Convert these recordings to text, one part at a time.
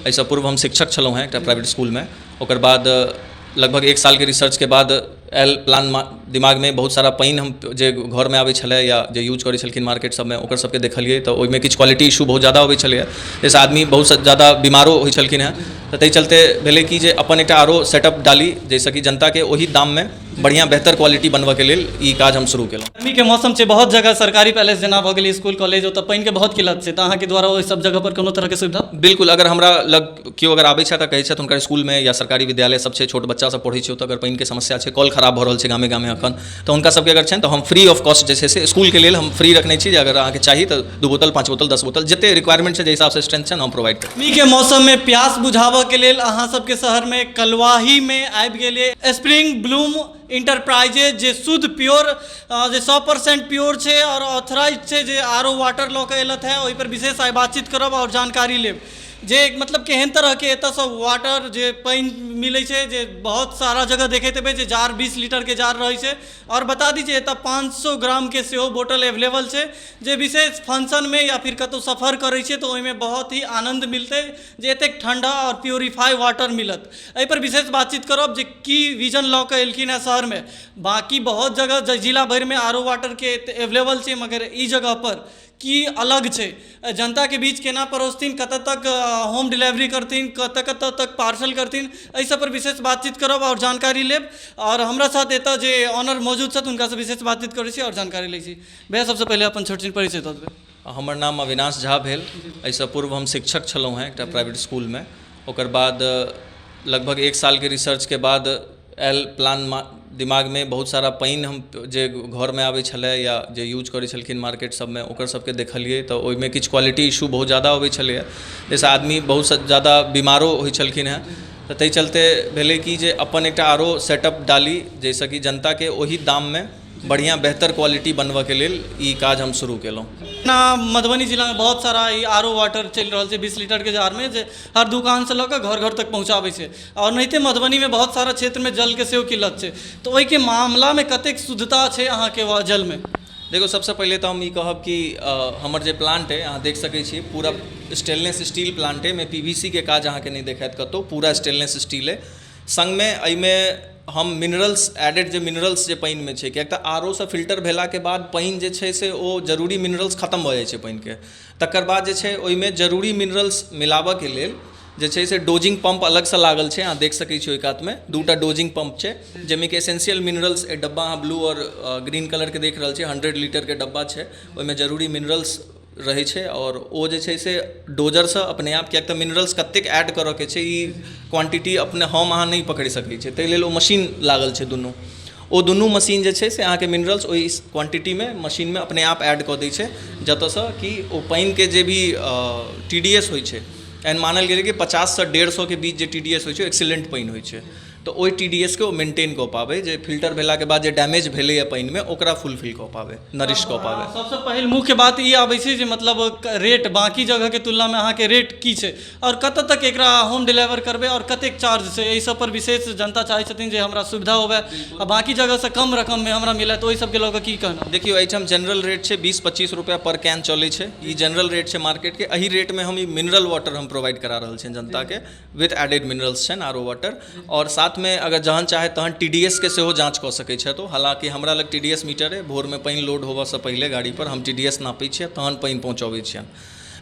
एहिसँ पूर्व हम शिक्षक छलहुँ हेँ एकटा प्राइवेट स्कूलमे। ओकर बाद लगभग 1 साल के रिसर्च के बाद आयल प्लान दिमाग में, बहुत सारा पानि हम जे घर में आबै छलै या जे यूज करै छलखिन मार्केट सब में ओकर सबके देखलिए तऽ ओहिमे किछु क्वालिटी इशू बहुत ज़्यादा अबै छलैए, जैसे आदमी बहुत ज़्यादा बीमारो होइ छलखिन हेँ। तऽ ताहि चलते भेलै कि जे अपन एकटा आरो सेटअप डाली जाहिसँ कि जनताके ओहि दाममे बढ़िया बेहतर क्वालिटी बनबऽके लेल ई काज हम शुरू केलहुँ। गर्मी के मौसम छै, बहुत जगह सरकारी पैलेस जेना भऽ गेलै, स्कूल कॉलेज, ओतऽ पानि के बहुत किल्लत छै, तऽ अहाँके द्वारा ओहि सब जगह पर कोनो तरह के सुविधा? बिल्कुल, अगर हमरा लग केओ अगर आबै छै तऽ कहै छथि हुनकर स्कूलमे या सरकारी विद्यालय सब छै, छोट बच्चा सब पढ़ै छै, ओतऽ अगर पानिके समस्या छै, कल खराब भऽ रहल छै गामे गामे एखन, तऽ हुनका सबके अगर छनि तऽ हम फ्री ऑफ कॉस्ट जे छै से स्कूलके लेल हम फ्री रखने छी। जे अगर अहाँके चाही तऽ 2 बोतल 5 बोतल 10 बोतल जते रिक्वायरमेंट छै, जे हिसाब से स्ट्रेंथ छै हम प्रोवाइड करब। गर्मी के मौसम में प्यास बुझाबऽ के लेल अहाँ सबके शहर में कलवाही में आबि गेलै स्प्रिंग ब्लूम इंटरप्राइजेज, जे शुद्ध प्योर, जे 100% प्योर छै और ऑथराइज छै, जे आरो वाटर लऽ के एलत है। ओहि पर विशेष आइ बातचीत करब और जानकारी लेब जे मतलब केहन तरह के एतऽसँ वाटर जे पानि मिलै छै, जे बहुत सारा जगह देखैत हेबै जे जार 20 लीटर के जार रहै छै। और बता दी जे एतऽ 500 ग्राम के सेहो बोतल अवेलेबल छै, जे विशेष फंक्शन में या फिर कतौ सफर करै छै तऽ ओहिमे बहुत ही आनंद मिलतै, जे एतेक ठंडा और प्योरीफाई वाटर मिलत। एहि पर विशेष बातचीत करब जे की विजन लऽ के एलखिन है शहर में। बाकी बहुत जगह जिला भर में आरो वाटर के अवेलेबल छै, मगर ई जगह पर की अलग छै, जनता के बीच केना परोसथिन, कतऽ तक होम डिलीवरी करथिन, कतऽ कतऽ तक पार्सल करथिन, एहि सब पर विशेष बातचीत करब और जानकारी लेब। और हमरा साथ एतऽ जे ऑनर मौजूद छथि हुनका से विशेष बातचीत करै छी और जानकारी लै छी। भैया सबसे पहले अपन छोट छिन परिचय दऽ देबै। हमर नाम अविनाश झा भेल। एहिसँ पूर्व हम शिक्षक छलहुँ हेँ एकटा प्राइवेट स्कूलमे। ओकर बाद लगभग 1 साल के रिसर्च के बाद आयल प्लान दिमाग में, बहुत सारा पानि हम जे घर में आबै छलै या जे यूज करै छलखिन मार्केट सब में ओकर सबके देखलिए तऽ ओहिमे किछु क्वालिटी इशू बहुत ज़्यादा अबै छलैए, जैसे आदमी बहुत ज़्यादा बीमारो होइ छलखिन हेँ। तऽ ताहि चलते भेलै कि जे अपन एकटा आरो सेटअप डाली जाहिसँ कि जनताके ओहि दाममे बढ़िया बेहतर क्वालिटी बनबऽ के लेल ई काज हम शुरू केलहुँ। ना मधुबनी जिला में बहुत सारा ई आरो वाटर चलि रहल छै 20 लीटर के जार में, जे हर दुकान से लऽ कऽ घर घर तक पहुँचाबै छै। और नहिते मधुबनी में बहुत सारा क्षेत्र में जल के सेहो किल्लत छै, तो ओहिके मामला में कतेक शुद्धता छै अहाँके जल में? देखो, सबसे पहले तो हम ई कहब कि हमर जे प्लांट है अहाँ देख सकै छी, पूरा स्टेनलेस स्टील प्लांट है, में PVC के काज अहाँके नहीं देखायत कतौ, पूरा स्टेनलेस स्टील है। संग में एहिमे हम मिनरल्स एडेड, जे मिनरल्स जे पानि में छै, किएक तऽ आरो से फिल्टर भेला के बाद पानि जे छै से ओ जरूरी मिनरल्स खत्म भऽ जाइ छै पानि के। तकर बाद जे छै ओहिमे जरूरी मिनरल्स मिलाबऽ के लेल जे छै से डोजिंग पंप अलग से लागल छै, अहाँ देख सकै छी ओहि कात में 2टा डोजिंग पंप छै, जाहिमे कि एसेंशियल मिनरल्स ए डब्बा अहाँ ब्लू और ग्रीन कलर के देख रहल छियै, 100 लीटर के डब्बा छै, ओहिमे जरूरी मिनरल्स रहै छै। और ओ जे छै से डोजरसँ अपने आप, किएक तऽ मिनरल्स कतेक ऐड करऽ के छै ई क्वांटिटी अपने हम अहाँ नहीं पकड़ि सकै छै, ताहि लेल ओ मशीन लागल छै दुनू। ओ दुनू मशीन जे छै से अहाँके मिनरल्स ओहि क्वांटिटी में मशीन में अपने आप ऐड कऽ दै छै, जतऽसँ कि ओ पानिके जे भी TDS होइ छै, एहन मानल गेलै कि 50 से 150 के बीच जे TDS होइ छै एक्सीलेंट पानि होइ छै, तऽ ओहि TDS के ओ मेंटेन कऽ पाबै, जे फिल्टर भेला के बाद जे डैमेज भेलैए पानि में ओकरा फुलफिल कऽ पाबै, नरिश कऽ पाबै। सबसे पहिल मुख्य बात ई आबै छै जे मतलब रेट बाकी जगह के तुलना में अहाँके रेट की छै, और कतऽ तक एकरा होम डिलीवर करबै और कतेक चार्ज छै, एहि सब पर विशेष जनता चाहै छथिन जे हमरा सुविधा होवे आ बाकी जगह से कम रकम में हमरा मिले, तो ओहि सबके लऽ कऽ की कहना? देखियो, एहिठाम जनरल रेट छै 20-25 रुपया पर कैन चलै छै, ई जनरल रेट छै मार्केट के। एही रेट में हम ई मिनरल वाटर हम प्रोवाइड करा रहल छियनि जनता के, विद एडेड मिनरल्स छनि आरो वाटर। और साथ में अगर जहन चाहे तहन TDS के सेहो जाँच कऽ सकै छथि ओ। हालांकि हमरा लग TDS मीटर है, भोर में पानि लोड होबऽसँ पहिले गाड़ी पर हम TDS नापै छियै, तहन पानि पहुँचबै छियनि।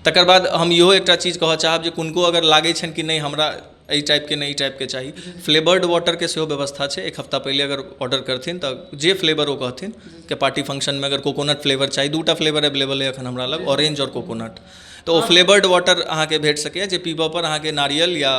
तकर बाद हम इहो एकटा चीज कहऽ चाहब जे किनको अगर लागै छनि कि नहीं हमरा एहि टाइप के नहीं ई टाइप के चाही, फ्लेवर्ड वाटर के सेहो व्यवस्था छै। 1 हफ्ता पहले अगर ऑर्डर करथिन तऽ जे फ्लेवर ओ कहथिन कि पार्टी फंक्शन में अगर कोकोनट फ्लेवर चाही, 2टा फ्लेवर अवेलेबल है एखन हमरा लग, ऑरेंज और कोकोनट, तो ओ फ्लेवर्ड वाटर अहाँके भेट सकैए, जे पीबऽ पर अहाँके नारियल या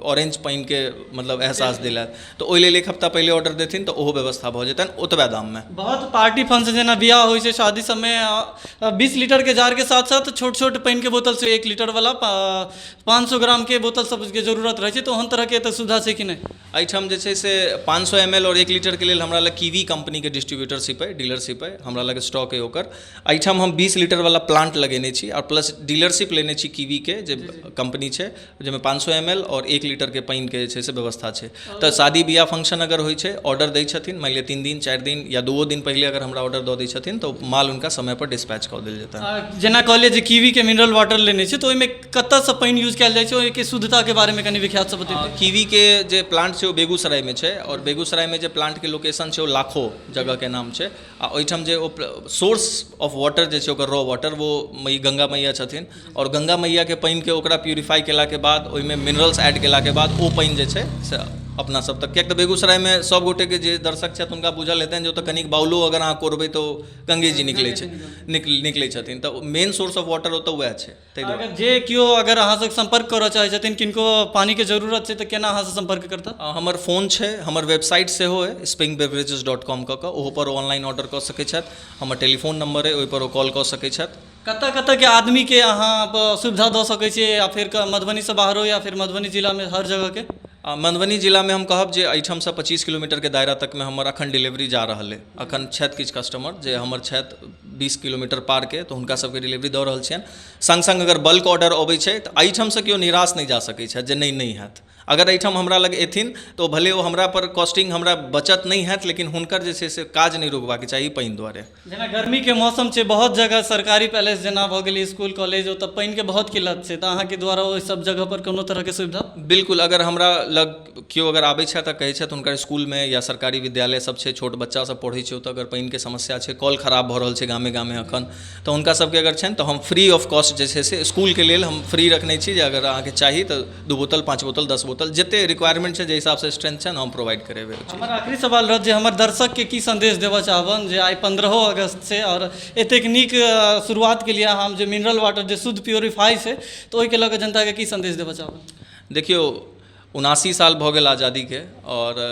ऑरेंज पानि के मतलब एहसास दिलायत। तो ओहि लेल 1 हफ्ता पहले ऑर्डर देथिन तऽ ओहो व्यवस्था भऽ जेतनि ओतबे दाम में। बहुत पार्टी फंक्शन जेना बियाह होइ छै, शादी सब में 20 लीटर के जार के साथ साथ छोट छोट पानि के बोतल से 1 लीटर वाला 500 ग्राम के बोतल सब के जरूरत रहै छै, तो ओहन तरह के एतऽ सुविधा छै कि नहीं? एहिठाम जे छै से 500 ml और 1 लीटर के लेल हमरा लग कीवी कंपनी के डिस्ट्रीब्यूटरशिप है, डीलरशिप है, हमरा लग स्टॉक है ओकर। एहिठाम हम 20 लीटर वाला प्लांट लगेने छी और प्लस डीलरशिप लेने छी कीवी के जे कंपनी छै जाहिमे 500 ml और 1 लीटर के पानि के जे छै से व्यवस्था छै। तऽ शादी बियाह फंक्शन अगर होइ छै ऑर्डर दै छथिन, मान लिअ 3 दिन 4 दिन या 2 दिन पहिले अगर हमरा ऑर्डर दऽ दै छथिन तऽ माल उनका समय पर डिस्पैच कऽ देल जेतनि। जेना कहलिए जे कीवी के मिनरल वाटर लेने छै तऽ ओहिमे कतऽसँ पानि यूज कयल जाइ छै, ओहिके शुद्धता के बारे में कनि विख्यात से बतेबै। कीवी के जे प्लांट छै ओ बेगूसराय में छै और बेगूसराय में जे प्लांट के लोकेशन छै ओ लाखो जगह के नाम छै आ ओहिठाम जे सोर्स ऑफ वाटर जे छै ओकर रॉ वाटर वो गंगा मैया छथिन और गंगा मैया के पानि के ओकरा प्यूरिफाई केला के बाद ओहिमे मिनरल्स ऐड केला के बाद ओ पानि जे छै से अपना सब तक, किएक तऽ बेगूसराय में सब गोटे के जे दर्शक छथि हुनका बुझल हेतनि जे ओतऽ कनिक बाउलो अगर अहाँ कोरबै तऽ गंगे जी निकलै छथिन, तऽ मेन सोर्स ऑफ वाटर ओतऽ वएह छै। ताहि दुआरे जे केओ अगर अहाँ से संपर्क करऽ चाहै छथिन, किनको पानी के जरूरत छै तऽ केना अहाँ से संपर्क करता? हमर फोन छै, हमर वेबसाइट सेहो है springbeverages.com कऽ ओहो पर ऑनलाइन ऑर्डर कऽ सकै छथि, हमर टेलीफोन नंबर है ओहि पर ओ कॉल कऽ सकै छथि। कतऽ कतऽ के आदमी के अहाँ सुविधा दऽ सकै छियै या फिर मधुबनी से बाहरो या फिर मधुबनी जिला में हर जगह के? मधुबनी जिला में हम कहब जे एहिठामसँ 25 किलोमीटर के दायरा तक में हमर अखन डिलीवरी जा रहल है। अखन छथि किछु कस्टमर जे हमर छथि 20 किलोमीटर पार के, तऽ हुनका सबके डिलीवरी दऽ रहल छियनि। संग संग अगर बल्क ऑर्डर अबै छै तऽ एहिठामसँ केओ निराश नहि जा सकै छथि जे नहीं हैत। अगर एहिठाम हमरा लग एथिन तो भले ओ हमरा पर कॉस्टिंग हमरा बचत नहीं हैत, लेकिन हुनकर जे छै से काज नहीं रुकबाक चाही पानि दुआरे। जेना गर्मी के मौसम छै, बहुत जगह सरकारी पैलेस जेना भऽ गेलै, स्कूल कॉलेज, ओतऽ पानि के बहुत किल्लत छै, तऽ अहाँके द्वारा ओहि सब जगह पर कोनो तरह के सुविधा? बिल्कुल, अगर हमरा लग केओ अगर आबै छथि तऽ कहै छथि हुनकर स्कूल में या सरकारी विद्यालय सब छै, छोट बच्चा सब पढ़ै छै, ओतऽ अगर पानि के समस्या छै, कॉल खराब भऽ रहल छै गामे गामे अखन, तऽ हुनका सबके अगर छनि तऽ हम फ्री ऑफ कॉस्ट जे छै से स्कूल के लेल हम फ्री रखने छी, जे अगर अहाँके चाही तऽ 2 बोतल 5 बोतल 10 बोतल जते रिक्वायरमेंट छै, जे हिसाब से स्ट्रेंथ छै हम प्रोवाइड करेबै। हमर आखिरी सवाल रहत जे हमर दर्शक के की संदेश देबऽ चाहबनि जे आइ 15 अगस्त छै और एतेक नीक शुरुआत के लिए हम जे मिनरल वाटर जे शुद्ध प्योरीफाई छै तऽ ओहिके लऽ कऽ जनता के की संदेश देबऽ चाहबनि? देखियौ 79 साल भऽ गेल आज़ादी के और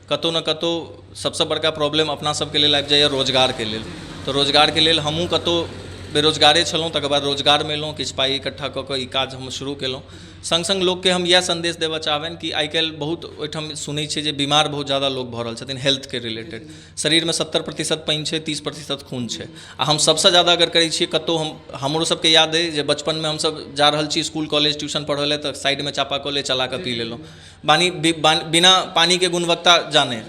कतौ न कतौ सबसँ बड़का प्रॉब्लम अपना सबके लेल आबि जाइए रोजगार के लेल। तऽ रोजगार के लेल हमहूँ कतौ बेरोजगारे छलहुँ, तकर बाद रोजगार में एलहुँ, किछु पाइ इकट्ठा कऽ कऽ ई काज हम शुरू केलहुँ। संग संग लोकके हम इएह संदेश देबऽ चाहबनि कि आइ काल्हि बहुत ओहिठाम सुनै छियै जे बीमार बहुत ज़्यादा लोग भऽ रहल छथिन हेल्थ के रिलेटेड। शरीर में 70% पानि छै, 30% खून छै, आ हम सबसँ ज़्यादा अगर करै छियै कतौ हमरो सबके याद अइ जे बचपन में हमसब जा रहल छी स्कूल कॉलेज ट्यूशन पढ़ै लए तऽ साइड में चापाकले चला कऽ पी लेलहुँ, बिना पानी के गुणवत्ता जाने।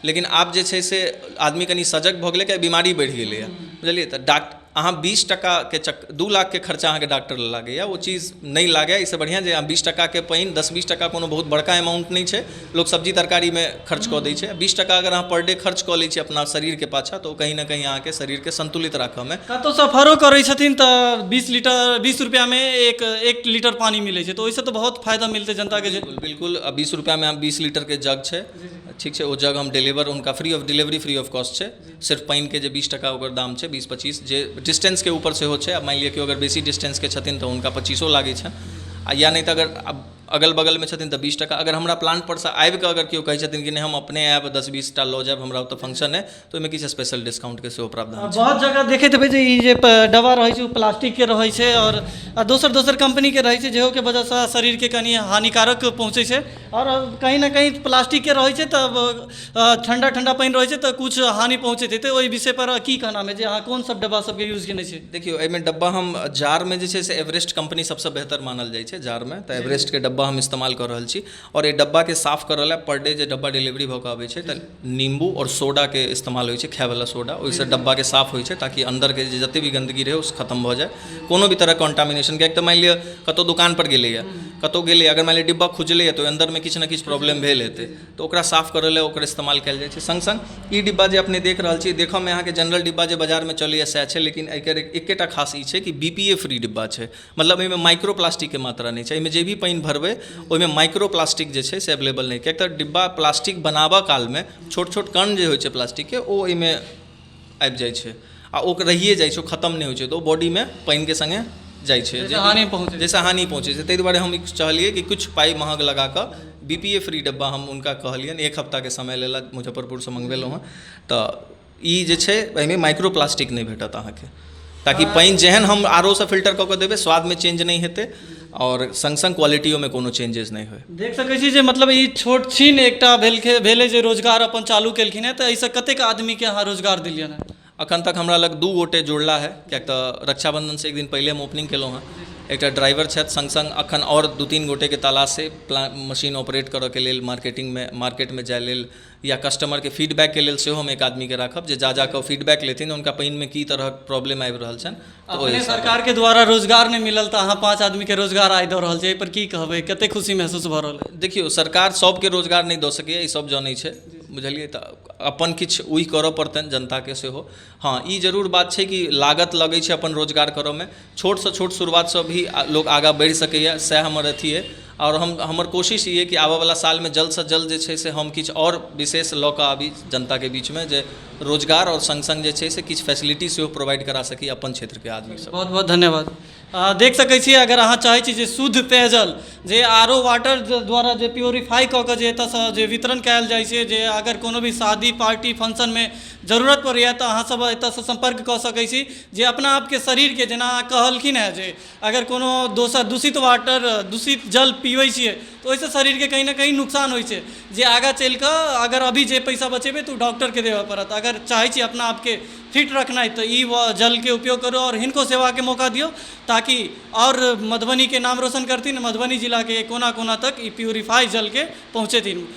लेकिन आब जे छै से आदमी कनि सजग भऽ गेलै कि बीमारी बढ़ि गेलैए, बुझलियै? तऽ अहाँ 20 टका के 2 लाख के खर्चा अहाँके डॉक्टर लागैए, वो चीज़ नहीं लागे। इससे बढ़िया जे 20 टका के पानि 10-20 टका कोनो बहुत बड़का अमाउंट नहीं छै, लोग सब्जी तरकारी में खर्च कऽ दै छै। 20 टका अगर अहाँ पर डे खर्च कऽ लै छी अपना शरीर के पाछा तो कहीं ना कहीं अहाँके शरीर के संतुलित राखऽ में। कतौ सफरो करै छथिन तऽ 20 रुपया में एक लीटर पानी मिलै छै, तो ओहिसँ तऽ बहुत फायदा मिलतै जनता के। बिल्कुल 20 रुपया में 20 लीटर के जग छै, ठीक छै, वो जग हम डिलीवर उनका free of delivery free of cost छै। सिर्फ पानि के जे 20 टका ओकर दाम छै, 20-25 जे डिस्टेंस के ऊपर से हो छै। अब मान लिअ कि अगर बेसी डिस्टेंस के छथिन तऽ हुनका 25 लागै छै, आ या नहीं तो अगर अगल बगल में छथिन तऽ 20 टका। अगर हमरा प्लांट पर से आबि कऽ अगर केओ कहै छथिन कि नहीं हम अपने आयब 10-20 टा लऽ जायब, हमरा ओतऽ फंक्शन है, तो ओहिमे किछु स्पेशल डिस्काउंट के सेहो प्रावधान छै। बहुत जगह देखैत हेबै जे ई जे डब्बा रहै छै ओ प्लास्टिक के रहै छै और दोसर कंपनी के रहै छै, जेहो के वजह से शरीर के कनि हानिकारक पहुँचै छै, और कहीं ना कहीं प्लास्टिक के रहै छै तऽ ठंडा पानि रहै छै तऽ कुछ हानि पहुँचैत हेतै। ओहि विषय पर की कहना है जे अहाँ कोन सब डब्बा सबके यूज केने छियै? देखियौ एहिमे डब्बा हम जार में जे छै से एवरेस्ट कंपनी सबसँ बेहतर मानल जाइ छै जार में, तऽ एवरेस्ट के डब्बा हम इस्तेमाल कर रहल छी। और ये डब्बा के साफ करऽ लए पर डे जे डब्बा डिलीवरी भऽ कऽ आबै छै तऽ नींबू और सोडा के इस्तेमाल होइ छै, खायवला सोडा, ओहिसँ डब्बा के साफ होइ छै ताकि अंदर के जते भी गंदगी रहे उस खत्म भऽ जाए, कोनो भी तरह कॉन्टामिनेशन के। तऽ मान लिअ कतौ दुकान पर गेलैए, कतौ गेलै, अगर मान लिअ डिब्बा खुजलैए तऽ अंदर में किछु ना किछु प्रॉब्लम भेल हेतै, तऽ ओकरा साफ करऽ लए ओकर इस्तेमाल कयल जाइ छै। संग संग ई डिब्बा जे अपने देख रहल छी, देखऽ में अहाँके जनरल डिब्बा जे बाजार में चलैए सएह छै, लेकिन एकर एकेटा खास ई छै कि BPA फ्री डिब्बा छै, मतलब एहिमे माइक्रो प्लास्टिक के मात्रा नहीं छै। एहिमे जे भी पानि भरबै ओहिमे माइक्रो प्लास्टिक जे छै से अवेलेबल नहीं, किएक तऽ डिब्बा प्लास्टिक बनाबऽ काल में छोट छोट कण जे होइ छै प्लास्टिक के ओ एहिमे आबि जाइ छै आ ओ रहिए जाइ छै, ओ खत्म नहीं होइ छै, तऽ ओ बॉडी में पानि के संगे जाइ छै, जैसे हानि पहुँचे छै। ताहि दुआरे हम चाहलिए कि कुछ पाइ महग लगा कऽ BPA फ्री डब्बा हम उनका कहलियनि, 1 हफ्ता के समय लेला, मुजफ्फरपुर से मंगवेलहुँ हँ। तऽ ई जे छै एहिमे माइक्रो प्लास्टिक नहीं भेटत अहाँके, ताकि पानि जेहन हम RO से फिल्टर कऽ के देबै स्वाद में चेंज नहीं हेतै और संग संग क्वालिटियों में कोनो चेंजेस नहीं होय। देख सकै छी जे मतलब ई छोट छीन एकटा भेलै जे रोजगार अपन चालू केलखिन है, तऽ एहिसँ कतेक आदमी के अहाँ रोजगार दिलियन है? अखन तक हमरा लग 2 गोटे जुड़ला है, किएक तऽ रक्षाबंधन से एक दिन पहले हम ओपनिंग केलहुँ हँ। एकटा ड्राइवर छथि, संग संग अखन और 2-3 गोटेके तलाश छै मशीन ऑपरेट करऽके लेल, मार्केटमे जाय लेल या कस्टमरके फीडबैकके लेल सेहो हम एक आदमीके राखब जे जा कऽ फीडबैक लेथिन हुनका पानिमे की तरहक प्रॉब्लम आबि रहल छनि। अपने सरकारके द्वारा रोजगार नहि मिलल तऽ अहाँ 5 आदमीके रोजगार आइ दऽ रहल छै, एहिपर की कहबै, कते खुशी महसूस भऽ रहल है? देखियौ, सरकार सबके रोजगार नहि दऽ सकैए, ई सब जानै छै, बुझलियै, तऽ अपन किछु उही करऽ पड़तनि जनताके सेहो। हाँ, ई जरूर बात छै कि लागत लगै छै अपन रोजगार करऽमे, छोटसँ छोट शुरुआतसँ भी लोक आगाँ बढ़ि सकैए, सएह हमर अथी अइ। और हमर कोशिश ई है कि आबऽवला सालमे जल्दसँ जल्द जे छै से हम किछु और विशेष लऽ कऽ आबी जनताके बीचमे, जे रोजगार और संग संग जे छै से किछु फैसिलिटी सेहो प्रोवाइड करा सकी अपन क्षेत्रके आदमी सब। बहुत बहुत धन्यवाद। देख सकै छी, अगर अहाँ चाहै छी जे शुद्ध पेयजल जे आर ओ वाटर द्वारा जे प्योरीफाई कऽ कऽ जे एतऽसँ जे वितरण कयल जाइ छै, जे अगर कोनो भी शादी पार्टी फंक्शनमे जरूरत पड़ैए तऽ अहाँ सब एतऽसँ संपर्क कऽ सकै छी, जे अपना आपके शरीरके, जेना अहाँ कहलखिन है जे अगर कोनो दोसर दूषित वाटर दूषित जल पीबै छियै तऽ ओहिसँ शरीरके कहीं ना कहीं नुकसान होइ छै, जे आगाँ चलि कऽ अगर अभी जे पैसा बचेबै तऽ ओ डॉक्टरके देबऽ पड़त। अगर चाहै छी अपना आपके फिट रखनाइ तऽ ई जलके उपयोग करू और हिनको सेवाके मौका दियौ, ताकि और मधुबनीके नाम रोशन करथिन, मधुबनी जिलाके कोना कोना तक ई प्यूरीफाई जलके पहुँचेथिन।